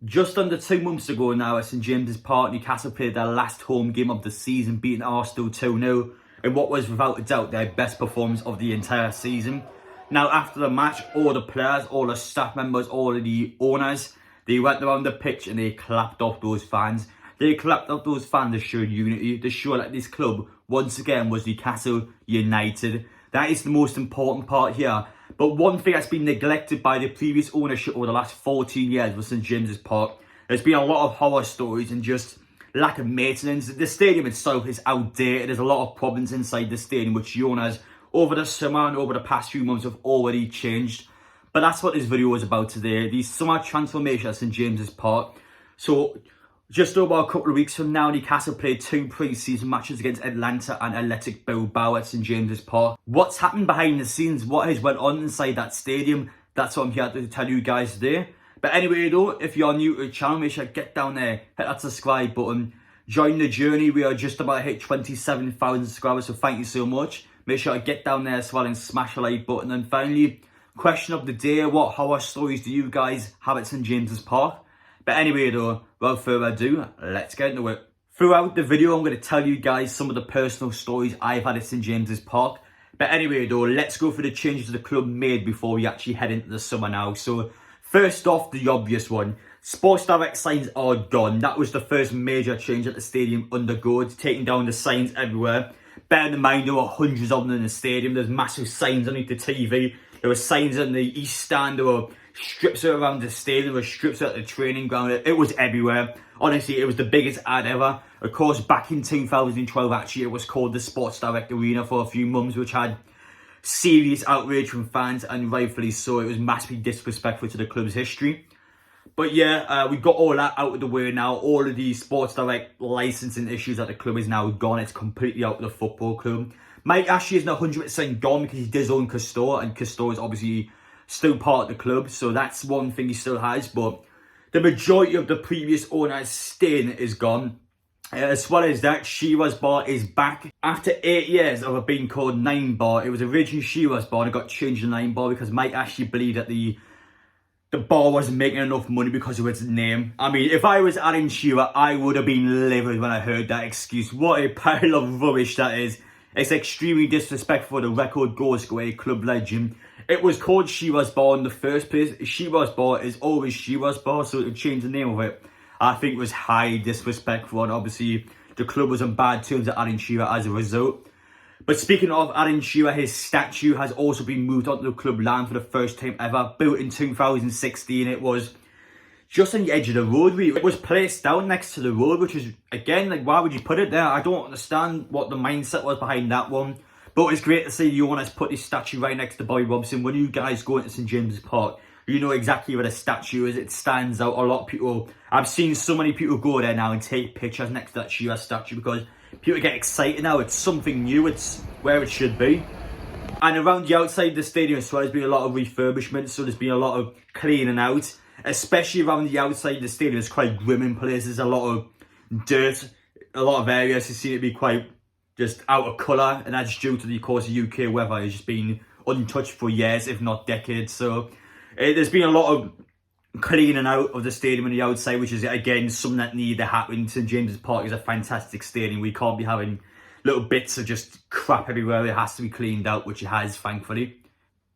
Just under 2 months ago now at St James's Park, Newcastle played their last home game of the season, beating Arsenal 2-0 in what was without a doubt their best performance of the entire season. Now after the match, all the players, all the staff members, all of the owners, they went around the pitch and they clapped off those fans. They clapped off those fans to show unity, to show that this club once again was Newcastle United. That is the most important part here. But one thing that's been neglected by the previous ownership over the last 14 years with St James's Park, there's been a lot of horror stories and just lack of maintenance. The stadium itself is outdated. There's a lot of problems inside the stadium which the owners over the summer and over the past few months have already changed. But that's what this video is about today, the summer transformation at St James's Park. So just over a couple of weeks from now, Newcastle played 2 pre-season matches against Atlanta and Athletic Bilbao at St James's Park. What's happened behind the scenes, what has went on inside that stadium, that's what I'm here to tell you guys today. But anyway though, if you're new to the channel, make sure to get down there, hit that subscribe button, join the journey. We are just about to hit 27,000 subscribers, so thank you so much. Make sure to get down there as well and smash the like button. And finally, question of the day, what horror stories do you guys have at St James's Park? But anyway though, without further ado, let's get into it. Throughout the video, I'm going to tell you guys some of the personal stories I've had at St James's Park. But anyway though, let's go for the changes the club made before we actually head into the summer now. So first off, the obvious one. Sports Direct signs are gone. That was the first major change that the stadium undergoes, taking down the signs everywhere. Bear in mind, there were hundreds of them in the stadium. There's massive signs underneath the TV. There were signs in the East Stand. There were strips around the stadium. There were strips at the training ground. It was everywhere. Honestly, it was the biggest ad ever. Of course, back in 2012, actually, it was called the Sports Direct Arena for a few months, which had serious outrage from fans, and rightfully so. It was massively disrespectful to the club's history. But yeah, we got all that out of the way now. All of the Sports Direct licensing issues at the club is now gone. It's completely out of the football club. Mike Ashley isn't 100% gone because he does own Castore, and Castore is obviously still part of the club. So that's one thing he still has. But the majority of the previous owner's staying is gone. As well as that, Shearer's Bar is back. After 8 years of it being called 9 Bar, it was originally Shearer's Bar and it got changed to 9 Bar because Mike Ashley believed that the bar wasn't making enough money because of its name. I mean, if I was Alan Shearer, I would have been livid when I heard that excuse. What a pile of rubbish that is. It's extremely disrespectful for the record goal scorer, club legend. It was called Shearer's Bar in the first place. Shearer's Bar is always Shearer's Bar, so to change the name of it, I think it was highly disrespectful, and obviously the club was on bad terms with Alan Shearer as a result. But speaking of Alan Shearer, his statue has also been moved onto the club land for the first time ever. Built in 2016, it was just on the edge of the road, really. It was placed down next to the road, which is, again, like, why would you put it there? I don't understand what the mindset was behind that one. But it's great to see the owners put this statue right next to Bobby Robson. When you guys go into St James's Park, you know exactly where the statue is. It stands out. A lot of people, I've seen so many people go there now and take pictures next to that Shearer statue because people get excited now. It's something new. It's where it should be. And around the outside of the stadium as well, there's been a lot of refurbishment. So there's been a lot of cleaning out. Especially around the outside of the stadium, it's quite grim in places. A lot of dirt. A lot of areas seem to be quite just out of colour. And that's due to the, of course, the UK weather has just been untouched for years, if not decades. So there's been a lot of cleaning out of the stadium on the outside, which is, again, something that needed to happen. St James's Park is a fantastic stadium. We can't be having little bits of just crap everywhere. It has to be cleaned out, which it has, thankfully.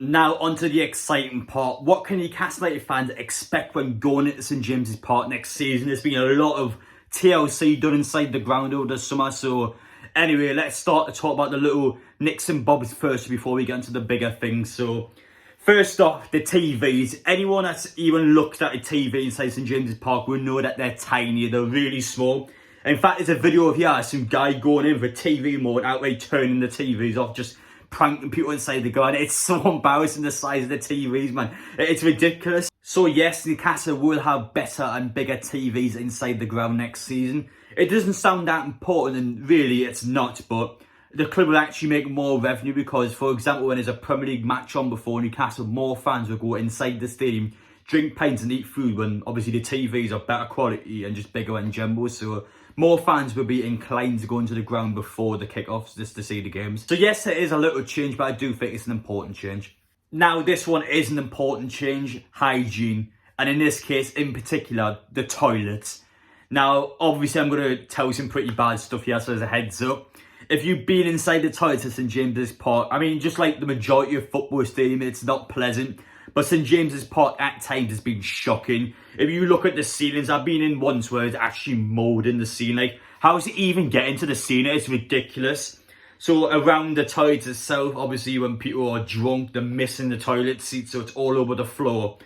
Now, onto the exciting part. What can Newcastle United fans expect when going into St James's Park next season? There's been a lot of TLC done inside the ground over the summer. So, anyway, let's start to talk about the little nicks and bobs first before we get into the bigger things. So, first off, the TVs. Anyone that's even looked at a TV inside St James's Park will know that they're tiny. They're really small. In fact, there's a video of here, some guy going in for TV mode, outright turning the TVs off, just pranking people inside the ground. It's so embarrassing, the size of the TVs, man. It's ridiculous. So yes, Newcastle will have better and bigger TVs inside the ground next season. It doesn't sound that important, and really it's not, but the club will actually make more revenue because, for example, when there's a Premier League match on before Newcastle, more fans will go inside the stadium, drink pints and eat food when obviously the TVs are better quality and just bigger in general. So more fans will be inclined to go into the ground before the kickoffs just to see the games. So yes, it is a little change, but I do think it's an important change. Now, this one is an important change. Hygiene. And in this case, in particular, the toilets. Now, obviously, I'm going to tell you some pretty bad stuff here, so as a heads up. If you've been inside the toilets at St James's Park, I mean, just like the majority of football stadium, it's not pleasant. But St James's Park at times has been shocking. If you look at the ceilings, I've been in once where it's actually mould in the ceiling. Like, how does it even get into the ceiling? It's ridiculous. So around the toilets itself, obviously when people are drunk, they're missing the toilet seat, so it's all over the floor.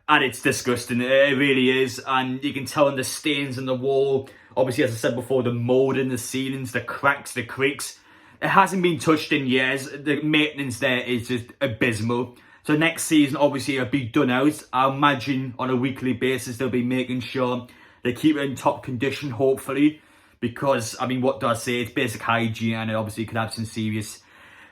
And it's disgusting, it really is. And you can tell on the stains on the wall, obviously as I said before, the mould in the ceilings, the cracks, the creaks. It hasn't been touched in years. The maintenance there is just abysmal. So next season, obviously, it'll be done out. I imagine on a weekly basis, they'll be making sure they keep it in top condition, hopefully. Because, I mean, what do I say? It's basic hygiene, and it obviously could have some serious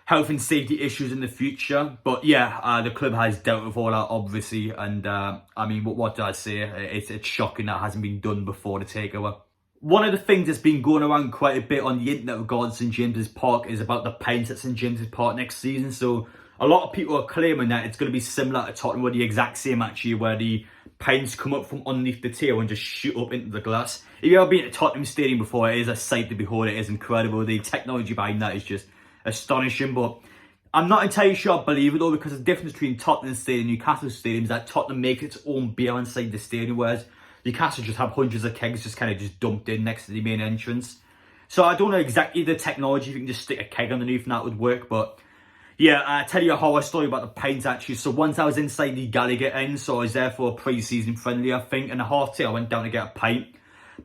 health and safety issues in the future. But yeah, the club has dealt with all that, obviously. And, I mean, what do I say? It's shocking that hasn't been done before the takeover. One of the things that's been going around quite a bit on the internet regarding St James's Park is about the pints at St James's Park next season. So a lot of people are claiming that it's going to be similar to Tottenham, where the exact same actually, where the pints come up from underneath the tail and just shoot up into the glass. If you've ever been to Tottenham Stadium before, it is a sight to behold. It is incredible. The technology behind that is just astonishing. But I'm not entirely sure I believe it though, because the difference between Tottenham Stadium and Newcastle Stadium is that Tottenham makes its own beer inside the stadium, whereas Newcastle just have hundreds of kegs just kind of just dumped in next to the main entrance. So I don't know exactly the technology, if you can just stick a keg underneath and that would work. But yeah, I'll tell you a horror story about the pints actually. So once I was inside the Gallagher end, so I was there for a pre-season friendly, I think, and a half day I went down to get a pint.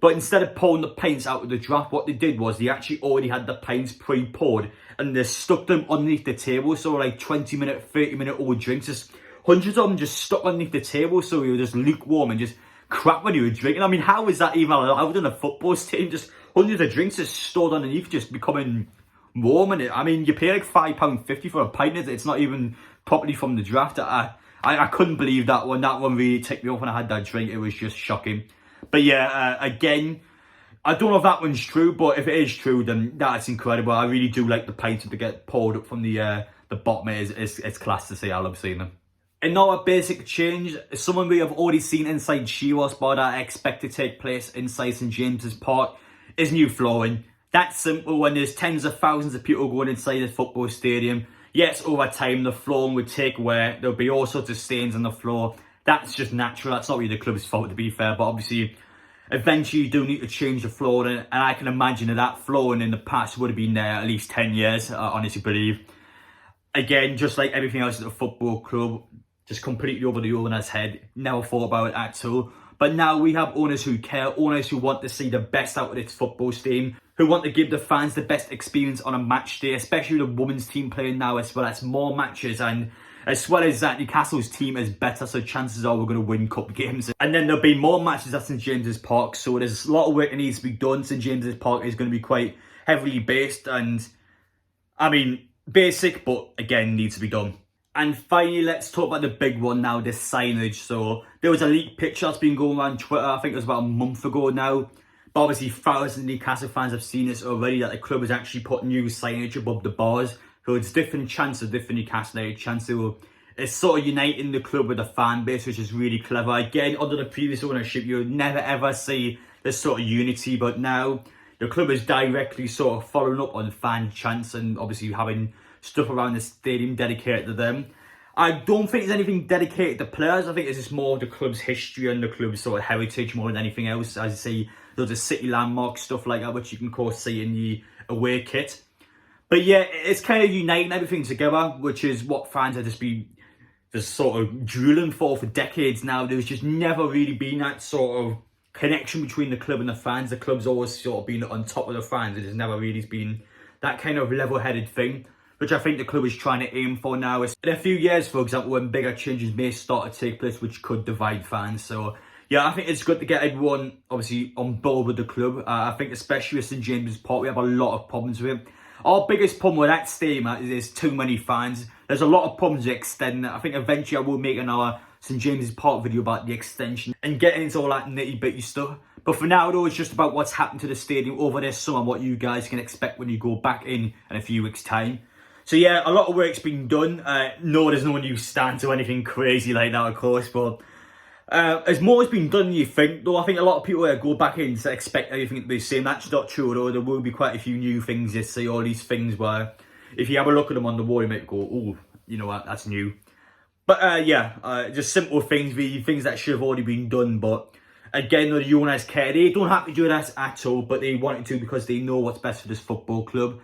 But instead of pouring the pints out of the draft, what they did was they actually already had the pints pre-poured and they stuck them underneath the table. So like 20-minute, 30-minute old drinks, just hundreds of them just stuck underneath the table. So we were just lukewarm and just crap when you were drinking. I mean, how is that even allowed in a football stadium? Just hundreds of drinks just stored underneath, just becoming warm in it. I mean, you pay like £5.50 for a pint. It's not even properly from the draft. I couldn't believe that one. That one really ticked me off when I had that drink. It was just shocking. But yeah, again, I don't know if that one's true, but if it is true, then that's incredible. I really do like the pints that get poured up from the bottom. It's class to see. I love seeing them. Another basic change, someone we have already seen inside Shearwash, but I expect to take place inside St James's Park, is new flooring. That's simple. When there's tens of thousands of people going inside a football stadium, yes, over time the flooring would take wear. There'll be all sorts of stains on the floor. That's just natural. That's not really the club's fault, to be fair. But obviously, eventually you do need to change the flooring. And I can imagine that flooring in the past would have been there at least 10 years, I honestly believe. Again, just like everything else at the football club, just completely over the owner's head. Never thought about it at all. But now we have owners who care, owners who want to see the best out of its football team, who want to give the fans the best experience on a match day, especially the women's team playing now as well. That's more matches, and as well as that, Newcastle's team is better, so chances are we're going to win cup games. And then there'll be more matches at St James's Park, so there's a lot of work that needs to be done. St James's Park is going to be quite heavily based, and I mean, basic, but again, needs to be done. And finally, let's talk about the big one now, the signage. So there was a leaked picture that's been going around Twitter, I think it was about a month ago now. But obviously thousands of Newcastle fans have seen this already, that the club has actually put new signage above the bars. So it's different chance of different Newcastle United chance to, it's sort of uniting the club with the fan base, which is really clever. Again, under the previous ownership, you would never ever see this sort of unity, but now the club is directly sort of following up on fan chants and obviously having stuff around the stadium dedicated to them. I don't think it's anything dedicated to players. I think it's just more of the club's history and the club's sort of heritage more than anything else. As I say, there's a city landmark, stuff like that, which you can of course see in the away kit. But yeah, it's kind of uniting everything together, which is what fans have just been just sort of drooling for decades now. There's just never really been that sort of connection between the club and the fans. The club's always sort of been on top of the fans. It has never really been that kind of level-headed thing, which I think the club is trying to aim for now. In a few years, for example, when bigger changes may start to take place, which could divide fans. So yeah, I think it's good to get everyone obviously on board with the club. I think especially with St James's Park, we have a lot of problems with it. Our biggest problem with that stadium is there's too many fans. There's a lot of problems with extending it. I think eventually I will make another St James's Park video about the extension and getting into all that nitty-bitty stuff. But for now, though, it's just about what's happened to the stadium over this summer, what you guys can expect when you go back in a few weeks' time. So yeah, a lot of work's been done. No, there's no new stand or anything crazy like that, of course, but As more has been done than you think, though. I think a lot of people go back in to expect everything to be the same. That's not true, though. There will be quite a few new things. You see all these things where, if you have a look at them on the wall, you might go, "Oh, you know what? That's new." But just simple things, really, things that should have already been done. But again, the owners care. They don't have to do that at all, but they want to because they know what's best for this football club.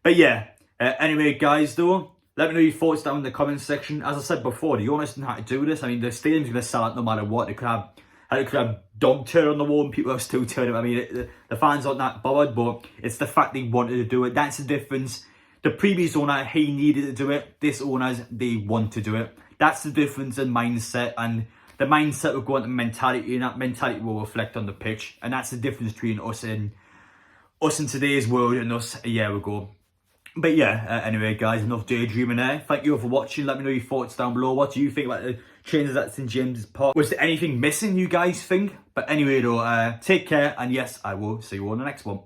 But yeah, anyway, guys, though, let me know your thoughts down in the comments section. As I said before, the owners didn't have to do this. I mean, the stadium's going to sell out no matter what. They could have dog turn on the wall and people are still turning. I mean, the fans aren't that bothered, but it's the fact they wanted to do it. That's the difference. The previous owner, he needed to do it. This owners, they want to do it. That's the difference in mindset, and the mindset will go on to mentality, and that mentality will reflect on the pitch. And that's the difference between us in today's world and us a year ago. But yeah, anyway, guys, enough daydreaming there. Thank you all for watching. Let me know your thoughts down below. What do you think about the changes at St James's Park? Was there anything missing, you guys think? But anyway, though, take care, and yes, I will see you on the next one.